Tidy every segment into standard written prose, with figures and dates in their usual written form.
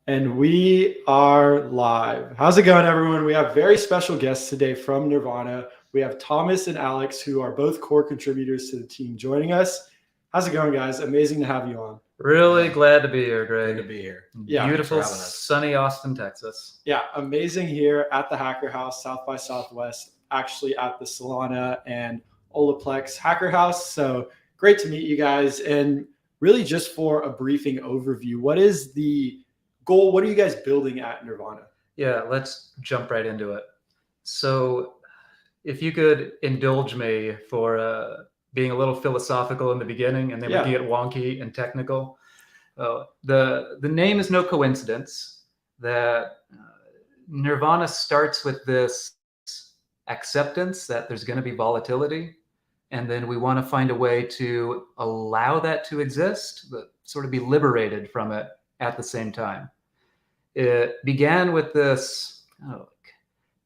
And we are live. How's it going, everyone? We have very special guests today from Nirvana. We have Thomas and Alex, who are both core contributors to the team, joining us. How's it going, guys? Amazing to have you on. Really glad to be here, Greg. Great to be here. Yeah, Beautiful, sunny Austin, Texas. Yeah, amazing here at the Hacker House, South by Southwest, actually at the Solana and Olaplex Hacker House. So great to meet you guys. And really just for a briefing overview, what is the goal? What are you guys building at Nirvana? Yeah, let's jump right into it. So if you could indulge me for being a little philosophical in the beginning, and then we can get wonky and technical. The name is no coincidence that Nirvana starts with this acceptance that there's going to be volatility, and then we want to find a way to allow that to exist, but sort of be liberated from it at the same time. It began with this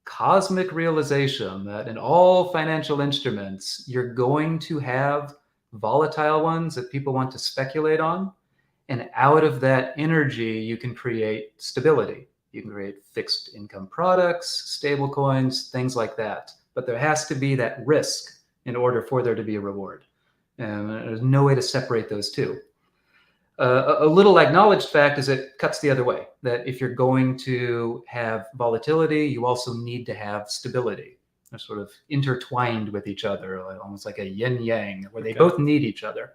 cosmic realization that in all financial instruments, you're going to have volatile ones that people want to speculate on. And out of that energy, you can create stability. You can create fixed income products, stable coins, things like that. But there has to be that risk in order for there to be a reward. And there's no way to separate those two. A little acknowledged fact is it cuts the other way, that if you're going to have volatility, you also need to have stability. They're sort of intertwined with each other, almost like a yin-yang, where they both need each other.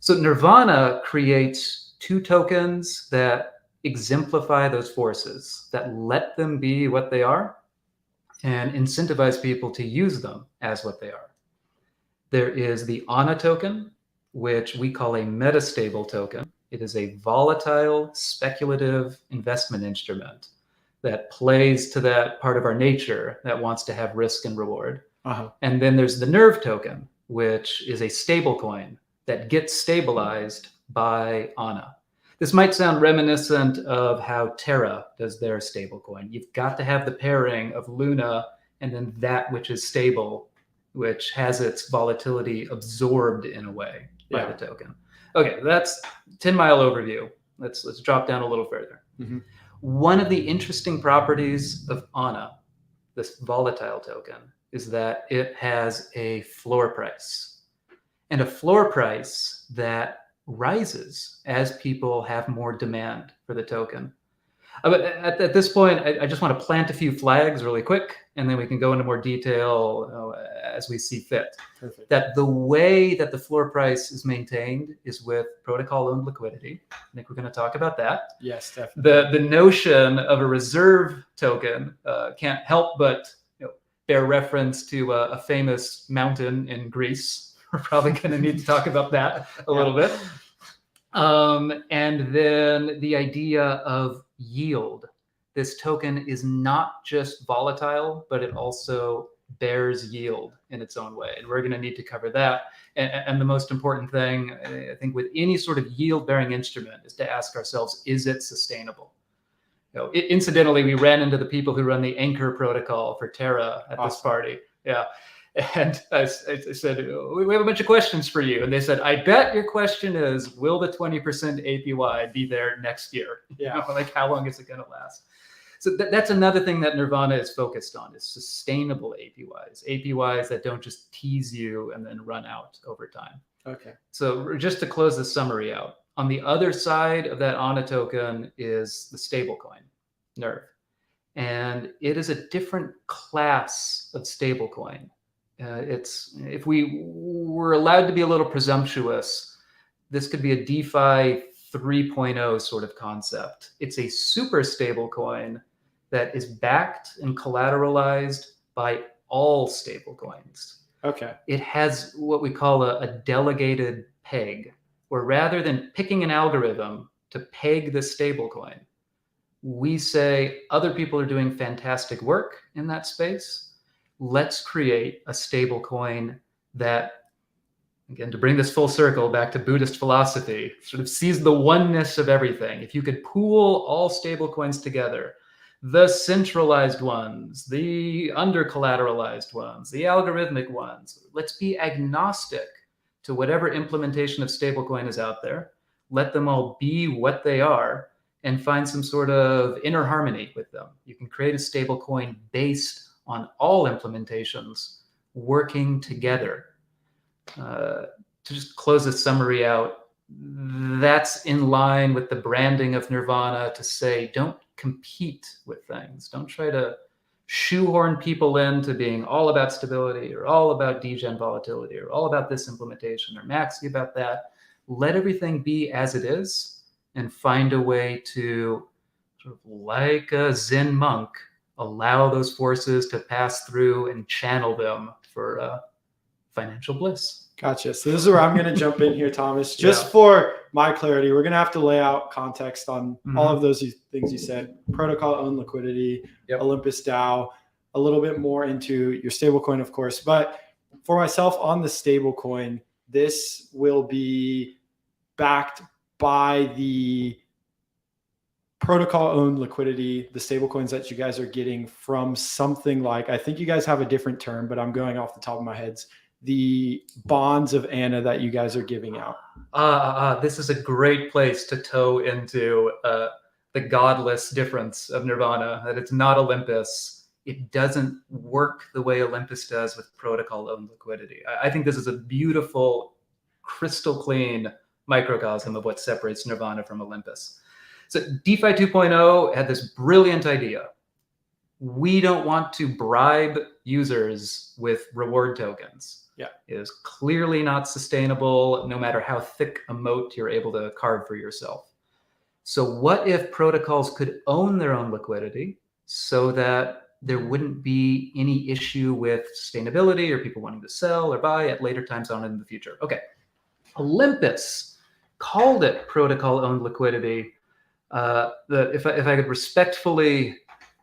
So Nirvana creates two tokens that exemplify those forces, that let them be what they are and incentivize people to use them as what they are. There is the ANA token, which we call a metastable token. It is a volatile, speculative investment instrument that plays to that part of our nature that wants to have risk and reward. And then there's the NERV token, which is a stable coin that gets stabilized by ANA. This might sound reminiscent of how Terra does their stable coin. You've got to have the pairing of Luna and then that which is stable, which has its volatility absorbed in a way by the token. Okay, that's 10-mile overview. Let's drop down a little further. One of the interesting properties of ANA, this volatile token, is that it has a floor price, and a floor price that rises as people have more demand for the token. But at this point, I just want to plant a few flags really quick, and then we can go into more detail as we see fit. Perfect. That the way that the floor price is maintained is with protocol-owned liquidity. I think we're going to talk about that. Yes, definitely. The notion of a reserve token can't help but bear reference to a famous mountain in Greece. We're probably going to need to talk about that a little bit. And then the idea of yield. This token is not just volatile, but it also bears yield in its own way. And we're going to need to cover that. And the most important thing, I think, with any sort of yield-bearing instrument is to ask ourselves, is it sustainable? Incidentally, we ran into the people who run the Anchor protocol for Terra at this party. Yeah. And I said, we have a bunch of questions for you. And they said, I bet your question is, will the 20% APY be there next year? Yeah. Like, how long is it going to last? So that's another thing that Nirvana is focused on, is sustainable APYs that don't just tease you and then run out over time. Okay. So just to close the summary out, on the other side of that ANA token is the stablecoin, NERV. And it is a different class of stablecoin. If we were allowed to be a little presumptuous, this could be a DeFi 3.0 sort of concept. It's a super stable coin that is backed and collateralized by all stable coins. Okay. It has what we call a delegated peg, where rather than picking an algorithm to peg the stable coin, we say other people are doing fantastic work in that space. Let's create a stable coin that, again, to bring this full circle back to Buddhist philosophy, sort of sees the oneness of everything. If you could pool all stable coins together, the centralized ones, the under-collateralized ones, the algorithmic ones, let's be agnostic to whatever implementation of stablecoin is out there. Let them all be what they are. and find some sort of inner harmony with them. You can create a stable coin based on all implementations working together. To just close this summary out, that's in line with the branding of Nirvana to say, don't compete with things. Don't try to shoehorn people into being all about stability or all about degen volatility or all about this implementation or maxi about that. Let everything be as it is and find a way to, sort of like a Zen monk, allow those forces to pass through and channel them for financial bliss. Gotcha. So this is where I'm going to jump in here, Thomas. Just for my clarity, we're going to have to lay out context on all of those things you said: protocol owned liquidity, Olympus DAO, a little bit more into your stablecoin, of course. But for myself on the stablecoin, this will be backed by the protocol owned liquidity, the stablecoins that you guys are getting from something like, I think you guys have a different term, but I'm going off the top of my head, the bonds of Anna that you guys are giving out. This is a great place to toe into the godless difference of Nirvana, that it's not Olympus. It doesn't work the way Olympus does with protocol-owned liquidity. I think this is a beautiful, crystal clean microcosm of what separates Nirvana from Olympus. So DeFi 2.0 had this brilliant idea. We don't want to bribe users with reward tokens. Yeah. It is clearly not sustainable, no matter how thick a moat you're able to carve for yourself. So what if protocols could own their own liquidity so that there wouldn't be any issue with sustainability or people wanting to sell or buy at later times on in the future? Okay. Olympus called it protocol-owned liquidity. If I could respectfully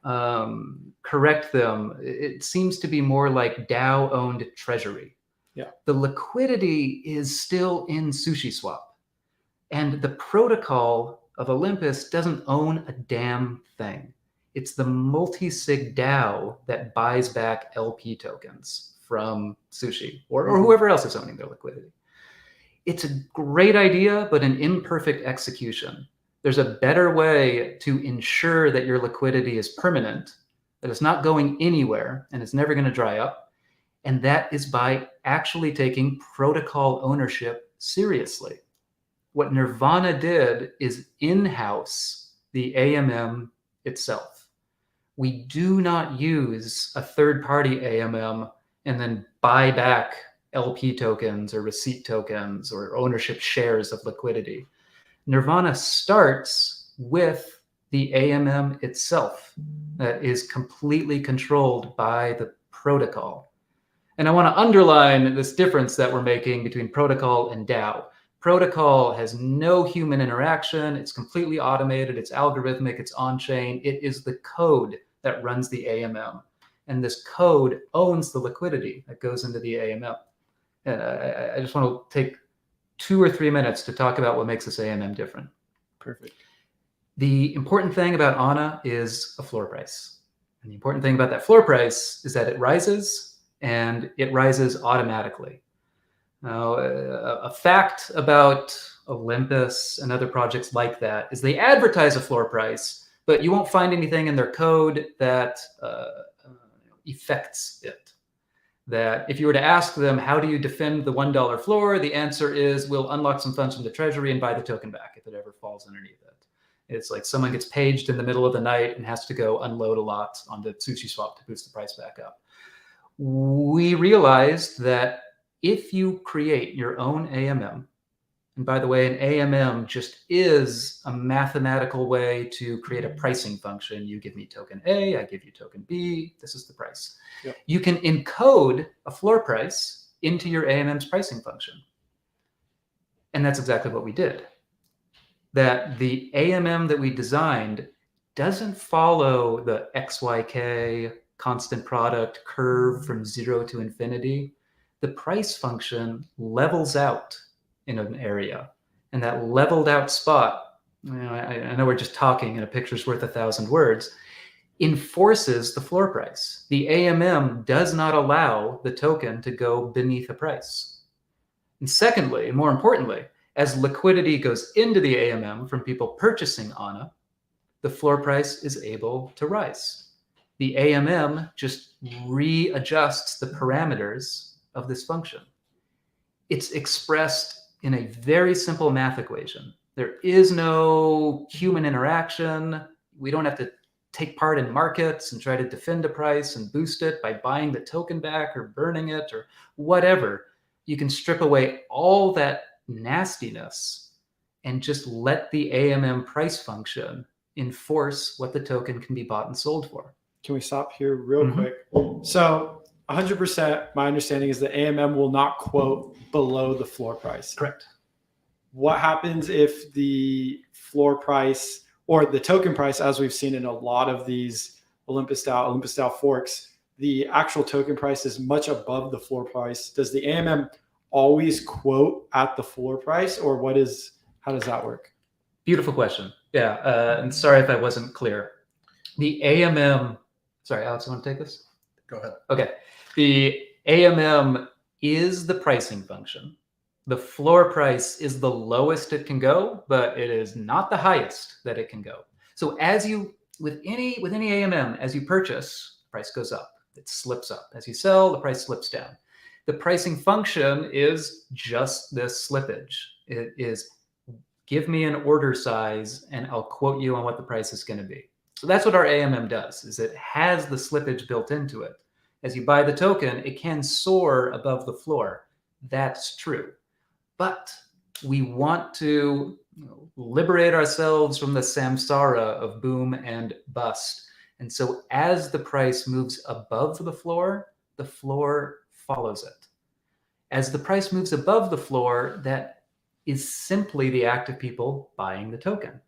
correct them, it seems to be more like DAO-owned treasury. Yeah. The liquidity is still in SushiSwap, and the protocol of Olympus doesn't own a damn thing. It's the multi-sig DAO that buys back LP tokens from Sushi or whoever else is owning their liquidity. It's a great idea, but an imperfect execution. There's a better way to ensure that your liquidity is permanent, that it's not going anywhere and it's never going to dry up. And that is by actually taking protocol ownership seriously. What Nirvana did is in-house the AMM itself. We do not use a third-party AMM and then buy back LP tokens or receipt tokens or ownership shares of liquidity. Nirvana starts with the AMM itself that is completely controlled by the protocol. And I want to underline this difference that we're making between protocol and DAO. Protocol has no human interaction. It's completely automated. It's algorithmic. It's on-chain. It is the code that runs the AMM. And this code owns the liquidity that goes into the AMM. And I just want to take 2 or 3 minutes to talk about what makes this AMM different. Perfect. The important thing about ANA is a floor price. And the important thing about that floor price is that it rises, and it rises automatically. Now, a fact about Olympus and other projects like that is they advertise a floor price, but you won't find anything in their code that affects it. That if you were to ask them, how do you defend the $1 floor? The answer is, we'll unlock some funds from the treasury and buy the token back if it ever falls underneath it. It's like someone gets paged in the middle of the night and has to go unload a lot on the SushiSwap to boost the price back up. We realized that if you create your own AMM, and by the way, an AMM just is a mathematical way to create a pricing function. You give me token A, I give you token B, this is the price. Yep. You can encode a floor price into your AMM's pricing function. And that's exactly what we did. That the AMM that we designed doesn't follow the XYK constant product curve from 0 to infinity. The price function levels out in an area, and that leveled out spot, I know we're just talking and a picture's worth 1,000 words, enforces the floor price. The AMM does not allow the token to go beneath a price. And secondly, and more importantly, as liquidity goes into the AMM from people purchasing ANA, the floor price is able to rise. The AMM just readjusts the parameters of this function. It's expressed in a very simple math equation. There is no human interaction. We don't have to take part in markets and try to defend a price and boost it by buying the token back or burning it or whatever. You can strip away all that nastiness and just let the AMM price function enforce what the token can be bought and sold for. Can we stop here real quick? So 100%, my understanding is that AMM will not quote below the floor price. Correct. What happens if the floor price or the token price, as we've seen in a lot of these Olympus DAO forks, the actual token price is much above the floor price? Does the AMM always quote at the floor price, or how does that work? Beautiful question. Yeah, and sorry if I wasn't clear. The AMM, sorry, Alex, you want to take this? Go ahead. Okay. The AMM is the pricing function. The floor price is the lowest it can go, but it is not the highest that it can go. So as you, with any AMM, as you purchase, the price goes up, it slips up. As you sell, the price slips down. The pricing function is just this slippage. It is, give me an order size and I'll quote you on what the price is going to be. So that's what our AMM does, is it has the slippage built into it. As you buy the token, it can soar above the floor. That's true. But we want to liberate ourselves from the samsara of boom and bust. And so as the price moves above the floor follows it. As the price moves above the floor, that is simply the act of people buying the token.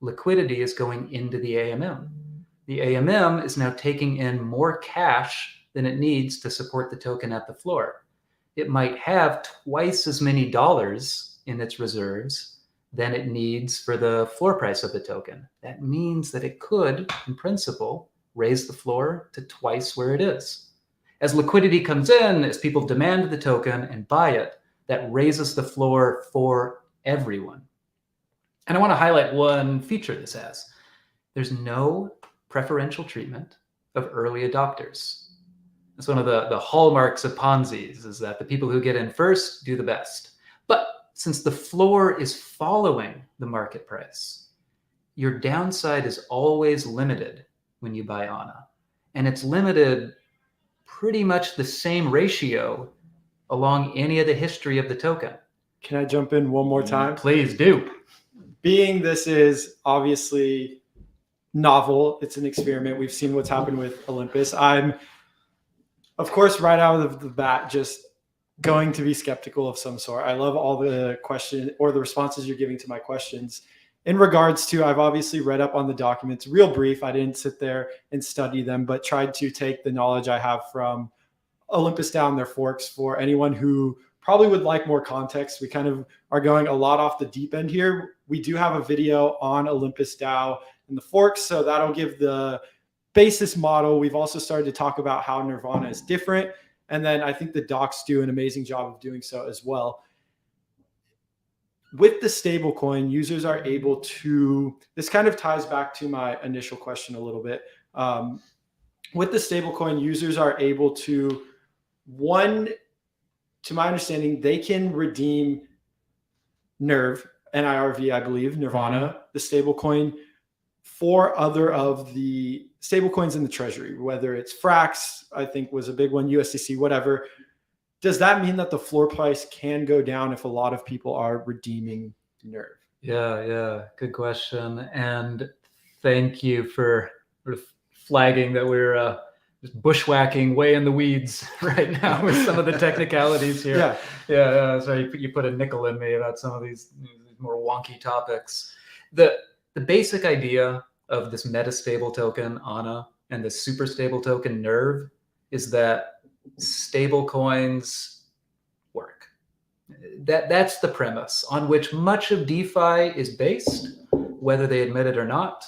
Liquidity is going into the AMM. The AMM is now taking in more cash than it needs to support the token at the floor. It might have twice as many dollars in its reserves than it needs for the floor price of the token. That means that it could, in principle, raise the floor to twice where it is. As liquidity comes in, as people demand the token and buy it, that raises the floor for everyone. And I want to highlight one feature this has. There's no preferential treatment of early adopters. It's one of the hallmarks of Ponzi's, is that the people who get in first do the best. But since the floor is following the market price, your downside is always limited when you buy ANA. And it's limited pretty much the same ratio along any of the history of the token. Can I jump in one more time? Please do. Being this is obviously novel, it's an experiment. We've seen what's happened with Olympus. I'm, of course, right out of the bat, just going to be skeptical of some sort. I love all the questions or the responses you're giving to my questions. In regards to, I've obviously read up on the documents, real brief. I didn't sit there and study them, but tried to take the knowledge I have from Olympus DAO and their forks for anyone who probably would like more context. We kind of are going a lot off the deep end here. We do have a video on Olympus DAO and the forks, so that'll give the basis model. We've also started to talk about how Nirvana is different. And then I think the docs do an amazing job of doing so as well. With the stablecoin, users are able to, this kind of ties back to my initial question a little bit. With the stablecoin, users are able to, one, to my understanding, they can redeem NIRV, NIRV, I believe, Nirvana, the stablecoin, for other of the stablecoins in the treasury, whether it's Frax, I think was a big one, USDC, whatever. Does that mean that the floor price can go down if a lot of people are redeeming NIRV? Yeah, good question. And thank you for sort of flagging that we're just bushwhacking way in the weeds right now with some of the technicalities here. Yeah. Sorry, you put a nickel in me about some of these more wonky topics. The basic idea of this metastable token, ANA, and the super stable token, NIRV, is that stable coins work. That's the premise on which much of DeFi is based, whether they admit it or not.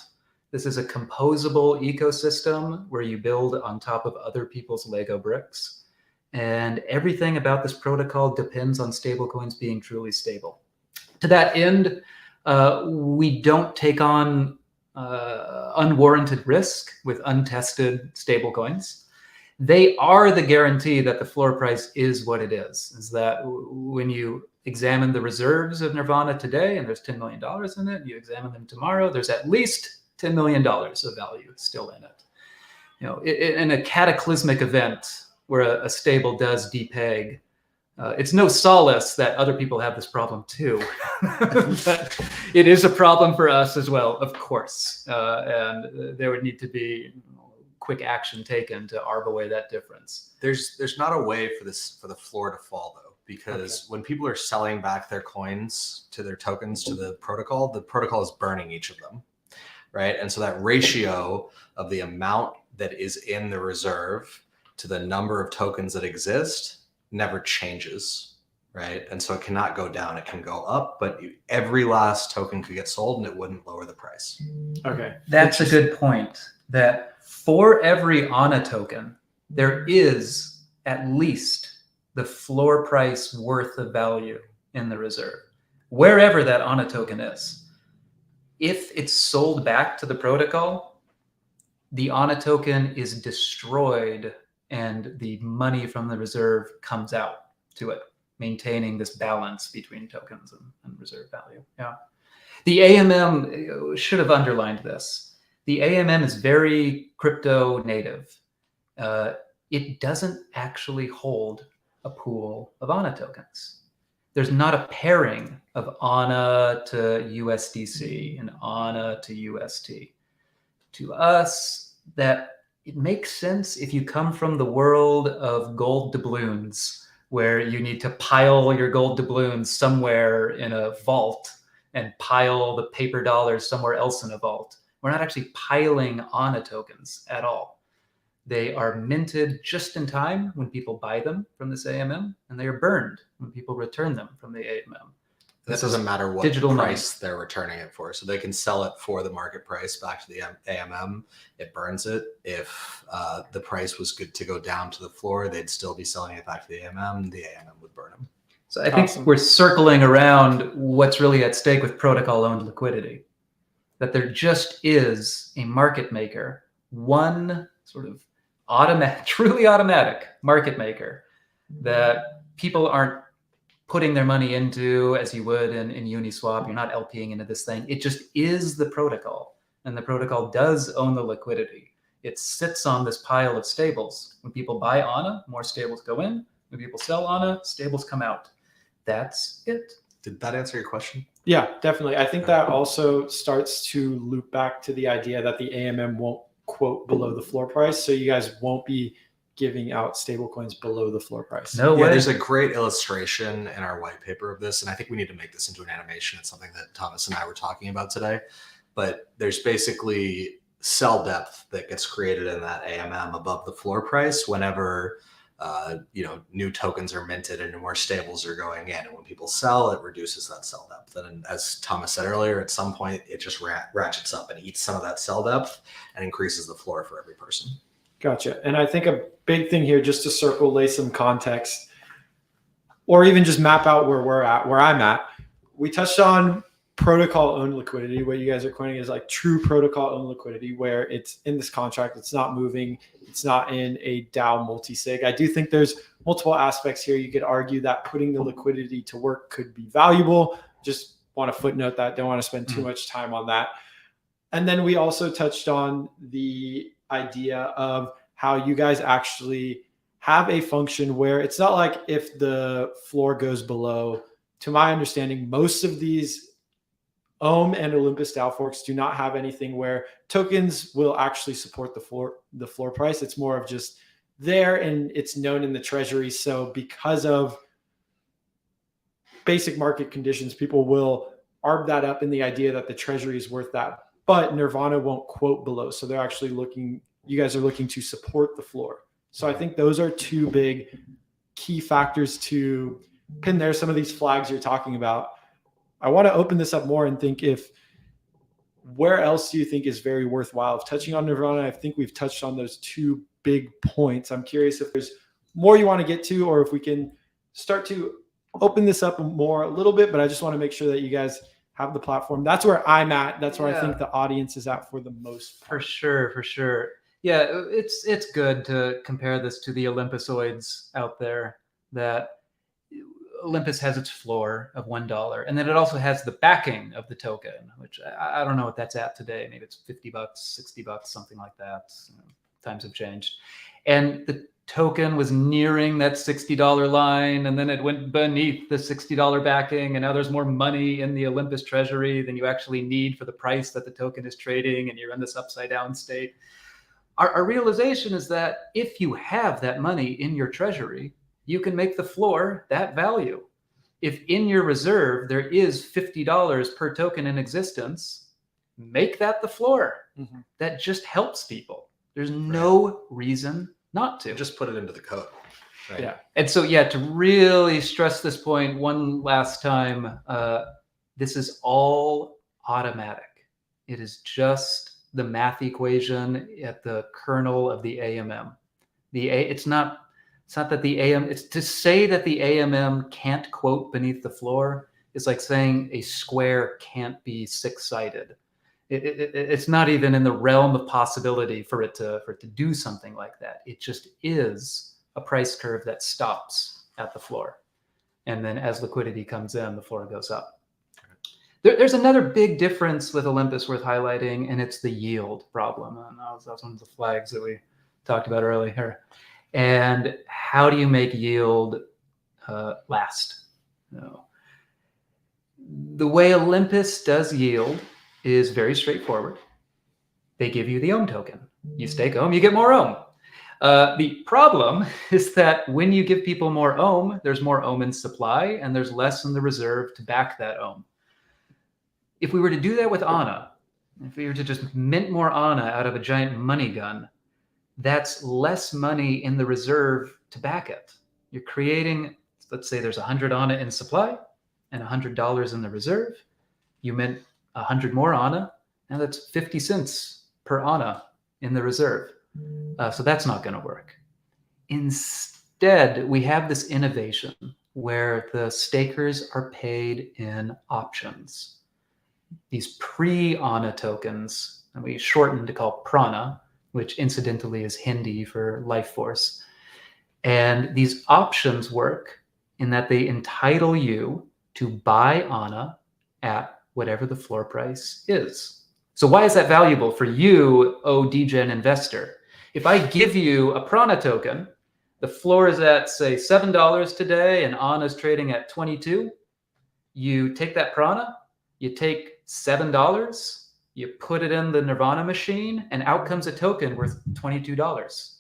This is a composable ecosystem where you build on top of other people's Lego bricks. And everything about this protocol depends on stablecoins being truly stable. To that end, we don't take on unwarranted risk with untested stablecoins. They are the guarantee that the floor price is what it is that when you examine the reserves of Nirvana today, and there's $10 million in it, you examine them tomorrow, there's at least $10 million of value still in it. You know, in a cataclysmic event where a stable does depeg, it's no solace that other people have this problem too. But it is a problem for us as well, of course. And there would need to be quick action taken to arb away that difference. There's not a way for the floor to fall though, because when people are selling back their coins to their tokens to the protocol is burning each of them, right? And so that ratio of the amount that is in the reserve to the number of tokens that exist never changes, right? And so it cannot go down, it can go up, but every last token could get sold and it wouldn't lower the price. Okay. That's a good point, that for every ANA token, there is at least the floor price worth of value in the reserve, wherever that ANA token is. If it's sold back to the protocol, the ANA token is destroyed and the money from the reserve comes out to it, maintaining this balance between tokens and reserve value. Yeah. The AMM should have underlined this. The AMM is very crypto native. It doesn't actually hold a pool of ANA tokens. There's not a pairing of ANA to USDC and ANA to UST. To us, that it makes sense if you come from the world of gold doubloons, where you need to pile your gold doubloons somewhere in a vault and pile the paper dollars somewhere else in a vault. We're not actually piling ANA tokens at all. They are minted just in time when people buy them from this AMM, and they are burned when people return them from the AMM. This doesn't matter what digital price they're returning it for. So they can sell it for the market price back to the AMM. It burns it. If the price was good to go down to the floor, they'd still be selling it back to the AMM. The AMM would burn them. So I think we're circling around what's really at stake with protocol-owned liquidity. That there just is a market maker, one sort of truly automatic market maker that people aren't putting their money into as you would in Uniswap. You're not LPing into this thing. It just is the protocol, and the protocol does own the liquidity. It sits on this pile of stables. When people buy ANA, more stables go in. When people sell ANA, stables come out. That's it. Did that answer your question? Yeah, definitely. I think that also starts to loop back to the idea that the AMM won't quote below the floor price. So you guys won't be giving out stable coins below the floor price. No way. Yeah, there's a great illustration in our white paper of this, and I think we need to make this into an animation. It's something that Thomas and I were talking about today. But there's basically sell depth that gets created in that AMM above the floor price whenever new tokens are minted and more stables are going in. And when people sell, it reduces that sell depth. And as Thomas said earlier, at some point it just ratchets up and eats some of that sell depth and increases the floor for every person. Gotcha. And I think a big thing here, just to lay some context, or even just map out where I'm at. We touched on protocol-owned liquidity. What you guys are coining is like true protocol-owned liquidity, where it's in this contract, it's not moving, it's not in a DAO multi-sig. I do think there's multiple aspects here. You could argue that putting the liquidity to work could be valuable. Just want to footnote that, don't want to spend too much time on that. And then we also touched on the idea of how you guys actually have a function where it's not like if the floor goes below. To my understanding, most of these Ohm and Olympus DAO forks do not have anything where tokens will actually support the floor price. It's more of just there, and it's known in the treasury. So because of basic market conditions, people will arb that up in the idea that the treasury is worth that. But Nirvana won't quote below. So they're actually you guys are looking to support the floor. So I think those are two big key factors to pin there. Some of these flags you're talking about. I want to open this up more and think where else do you think is very worthwhile? Touching on Nirvana, I think we've touched on those two big points. I'm curious if there's more you want to get to, or if we can start to open this up more a little bit, but I just want to make sure that you guys have the platform. That's where I'm at. That's where I Yeah. think the audience is at for the most For part. sure. Yeah, it's good to compare this to the Olympusoids out there. That Olympus has its floor of $1, and then it also has the backing of the token, which I don't know what that's at today. Maybe it's $50, $60, something like that. Times have changed, and the token was nearing that $60 line, and then it went beneath the $60 backing, and now there's more money in the Olympus treasury than you actually need for the price that the token is trading, and you're in this upside down state. Our realization is that if you have that money in your treasury, you can make the floor that value. If in your reserve there is $50 per token in existence, make that the floor. Mm-hmm. That just helps people. There's no reason not to. Just put it into the code. Right? Yeah. And so, yeah, to really stress this point one last time, this is all automatic. It is just the math equation at the kernel of the AMM. It's not that the it's to say that the AMM can't quote beneath the floor is like saying a square can't be six-sided. It's not even in the realm of possibility for it to do something like that. It just is a price curve that stops at the floor. And then as liquidity comes in, the floor goes up. There's another big difference with Olympus worth highlighting, and it's the yield problem. And that was one of the flags that we talked about earlier. And how do you make yield last? The way Olympus does yield is very straightforward. They give you the ohm token. You stake ohm, you get more ohm. The problem is that when you give people more ohm, there's more ohm in supply, and there's less in the reserve to back that ohm. If we were to do that with ANA, if we were to just mint more ANA out of a giant money gun, that's less money in the reserve to back it. You're creating, let's say there's 100 ANA in supply and $100 in the reserve. You mint 100 more ANA, and that's 50 cents per ANA in the reserve. So that's not going to work. Instead, we have this innovation where the stakers are paid in options. These pre-ANA tokens, and we shortened to call prana, which incidentally is Hindi for life force. And these options work in that they entitle you to buy ANA at whatever the floor price is. So why is that valuable for you, degen investor? If I give you a prana token, the floor is at, say, $7 today, and ANA is trading at 22. You take that prana, you take $7, you put it in the Nirvana machine, and out comes a token worth $22.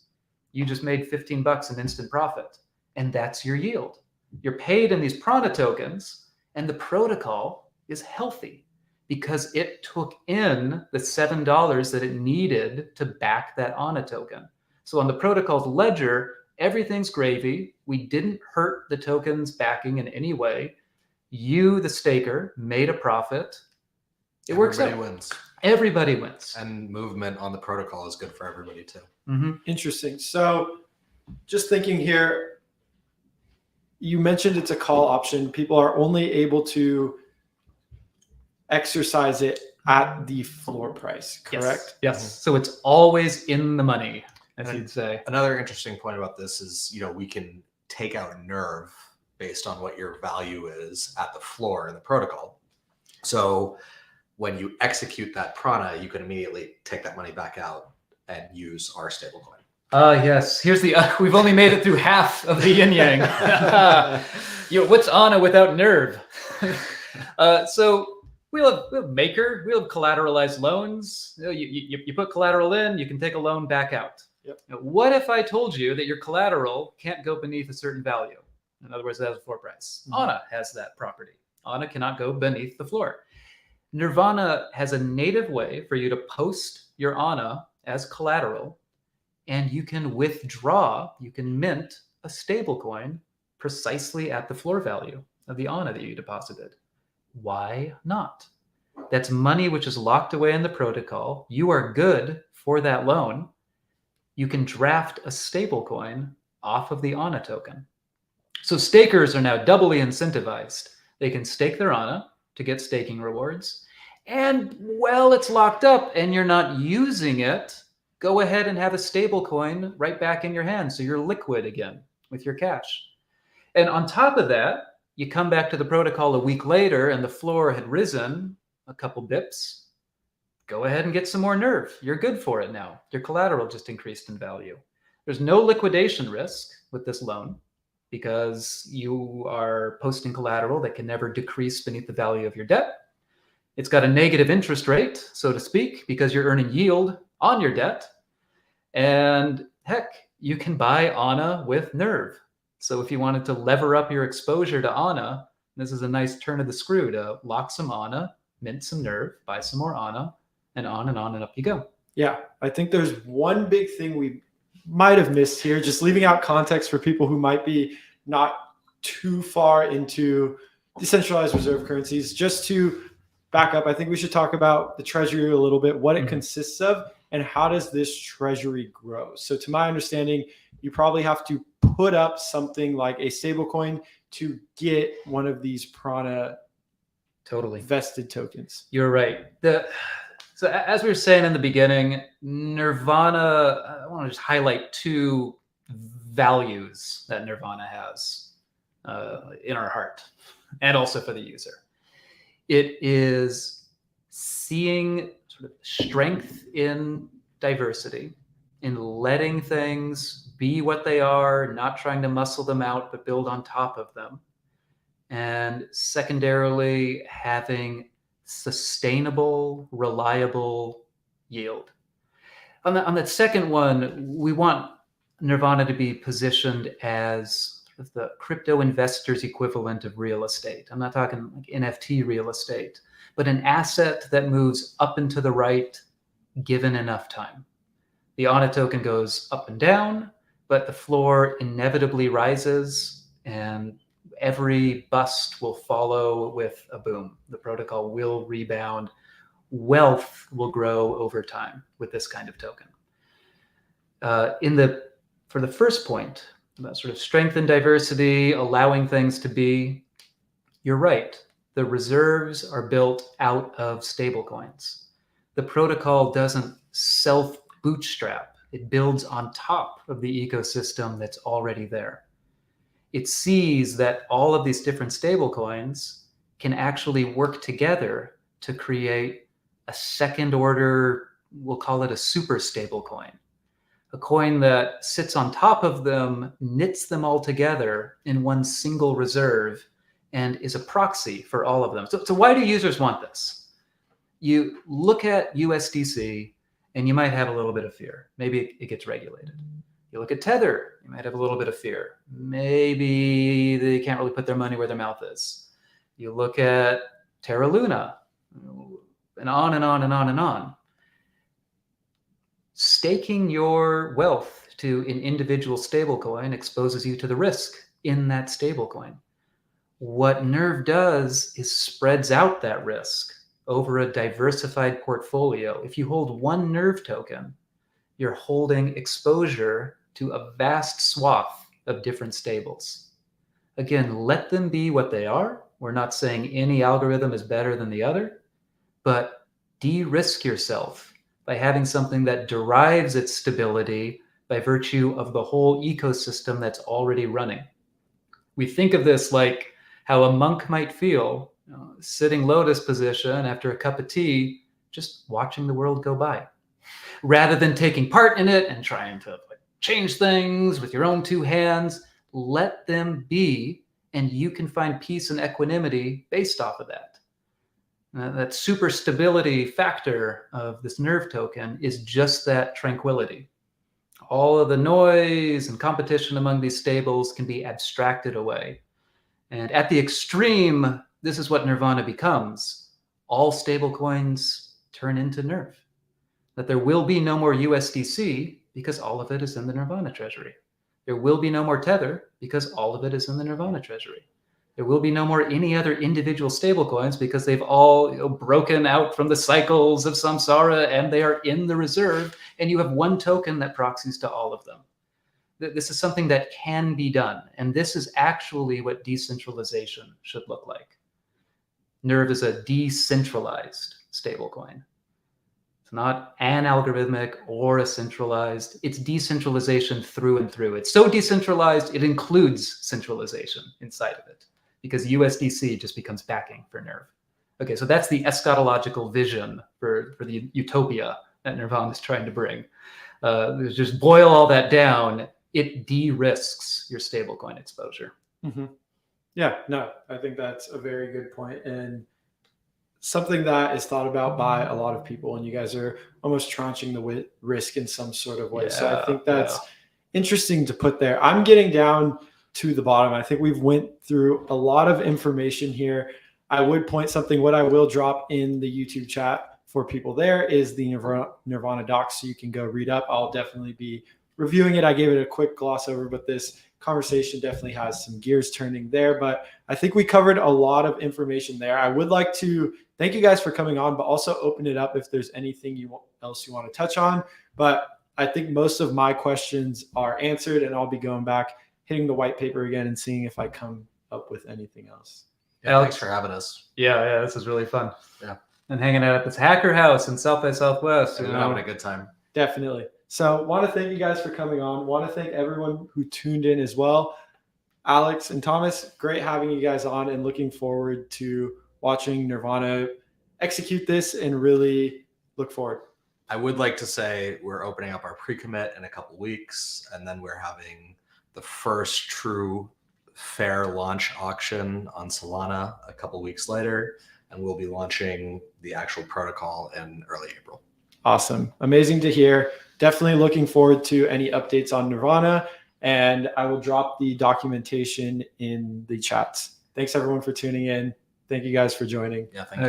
You just made 15 bucks in instant profit, and that's your yield. You're paid in these prana tokens, and the protocol is healthy because it took in the $7 that it needed to back that ANA token. So on the protocol's ledger, everything's gravy. We didn't hurt the token's backing in any way. You, the staker, made a profit. Works out. Everybody wins. Everybody wins. And movement on the protocol is good for everybody too. Mm-hmm. Interesting. So just thinking here, you mentioned it's a call option. People are only able to exercise it at the floor price, correct? Yes. Mm-hmm. So it's always in the money, as you'd say. Another interesting point about this is, we can take out NERV based on what your value is at the floor in the protocol. So when you execute that prana, you can immediately take that money back out and use our stablecoin. Yes. Here's the. We've only made it through half of the yin yang. What's ANA without NERV? So we'll have Maker. We'll have collateralized loans. You put collateral in, you can take a loan back out. Yep. Now, what if I told you that your collateral can't go beneath a certain value? In other words, it has a floor price. Mm-hmm. ANA has that property. ANA cannot go beneath the floor. Nirvana has a native way for you to post your ANA as collateral, and you can withdraw, you can mint a stable coin precisely at the floor value of the ANA that you deposited. Why not? That's money which is locked away in the protocol. You are good for that loan. You can draft a stable coin off of the ANA token. So stakers are now doubly incentivized. They can stake their ANA, to get staking rewards. And while it's locked up and you're not using it, go ahead and have a stable coin right back in your hand. So you're liquid again with your cash. And on top of that, you come back to the protocol a week later and the floor had risen a couple bips. Go ahead and get some more NERV. You're good for it now. Your collateral just increased in value. There's no liquidation risk with this loan because you are posting collateral that can never decrease beneath the value of your debt. It's got a negative interest rate, so to speak, because you're earning yield on your debt. And heck, you can buy ANA with NERV. So if you wanted to lever up your exposure to ANA, this is a nice turn of the screw to lock some ANA, mint some NERV, buy some more ANA, and on and up you go. Yeah, I think there's one big thing we might have missed here, just leaving out context for people who might be not too far into decentralized reserve currencies. Just to back up, I think we should talk about the treasury a little bit, what it consists of, and how does this treasury grow. So to my understanding, you probably have to put up something like a stablecoin to get one of these Prana vested tokens. You're right. So as we were saying in the beginning, Nirvana, I want to just highlight two values that Nirvana has in our heart and also for the user. It is seeing sort of strength in diversity, in letting things be what they are, not trying to muscle them out, but build on top of them. And secondarily, having sustainable, reliable yield. On that second one, we want Nirvana to be positioned as sort of the crypto investor's equivalent of real estate. I'm not talking like NFT real estate, but an asset that moves up and to the right given enough time. The ANA token goes up and down, but the floor inevitably rises and every bust will follow with a boom. The protocol will rebound. Wealth will grow over time with this kind of token. For the first point, about sort of strength and diversity, allowing things to be, you're right. The reserves are built out of stablecoins. The protocol doesn't self-bootstrap. It builds on top of the ecosystem that's already there. It sees that all of these different stablecoins can actually work together to create a second order, we'll call it a super stablecoin, a coin that sits on top of them, knits them all together in one single reserve, and is a proxy for all of them. So why do users want this? You look at USDC and you might have a little bit of fear. Maybe it gets regulated. You look at Tether, you might have a little bit of fear. Maybe they can't really put their money where their mouth is. You look at Terra Luna, and on and on and on and on. Staking your wealth to an individual stablecoin exposes you to the risk in that stablecoin. What NERV does is spreads out that risk over a diversified portfolio. If you hold one NERV token, you're holding exposure to a vast swath of different stables. Again, let them be what they are. We're not saying any algorithm is better than the other, but de-risk yourself by having something that derives its stability by virtue of the whole ecosystem that's already running. We think of this like how a monk might feel, sitting lotus position after a cup of tea, just watching the world go by, rather than taking part in it and trying to change things with your own two hands. Let them be, and you can find peace and equanimity based off of that. That super stability factor of this NERV token is just that tranquility. All of the noise and competition among these stables can be abstracted away. And at the extreme, this is what Nirvana becomes. All stablecoins turn into NERV. That there will be no more USDC because all of it is in the Nirvana treasury. There will be no more Tether because all of it is in the Nirvana treasury. There will be no more any other individual stablecoins because they've all broken out from the cycles of samsara and they are in the reserve, and you have one token that proxies to all of them. This is something that can be done, and this is actually what decentralization should look like. NERV is a decentralized stablecoin. It's not an algorithmic or a centralized. It's decentralization through and through. It's so decentralized, it includes centralization inside of it, because USDC just becomes backing for NERV. Okay, so that's the eschatological vision for the utopia that Nirvana is trying to bring. Just boil all that down, it de-risks your stablecoin exposure. Mm-hmm. Yeah, no, I think that's a very good point, and something that is thought about by a lot of people, and you guys are almost tranching the risk in some sort of way. Yeah, so I think that's interesting to put there. I'm getting down to the bottom. I think we've went through a lot of information here. I would point something, what I will drop in the YouTube chat for people there is the Nirvana docs, so you can go read up. I'll definitely be reviewing it. I gave it a quick gloss over, but this conversation definitely has some gears turning there. But I think we covered a lot of information there. I would like to thank you guys for coming on, but also open it up if there's anything else you want to touch on. But I think most of my questions are answered, and I'll be going back, hitting the white paper again and seeing if I come up with anything else. Yeah, Alex, thanks for having us. Yeah, this is really fun. Yeah. And hanging out at this hacker house in South by Southwest. We're having a good time. Definitely. So want to thank you guys for coming on. Want to thank everyone who tuned in as well. Alex and Thomas, great having you guys on, and looking forward to watching Nirvana execute this and really look forward. I would like to say we're opening up our pre-commit in a couple weeks, and then we're having the first true fair launch auction on Solana a couple weeks later, and we'll be launching the actual protocol in early April. Awesome. Amazing to hear. Definitely looking forward to any updates on Nirvana, and I will drop the documentation in the chats. Thanks everyone for tuning in. Thank you guys for joining. Yeah, thank you.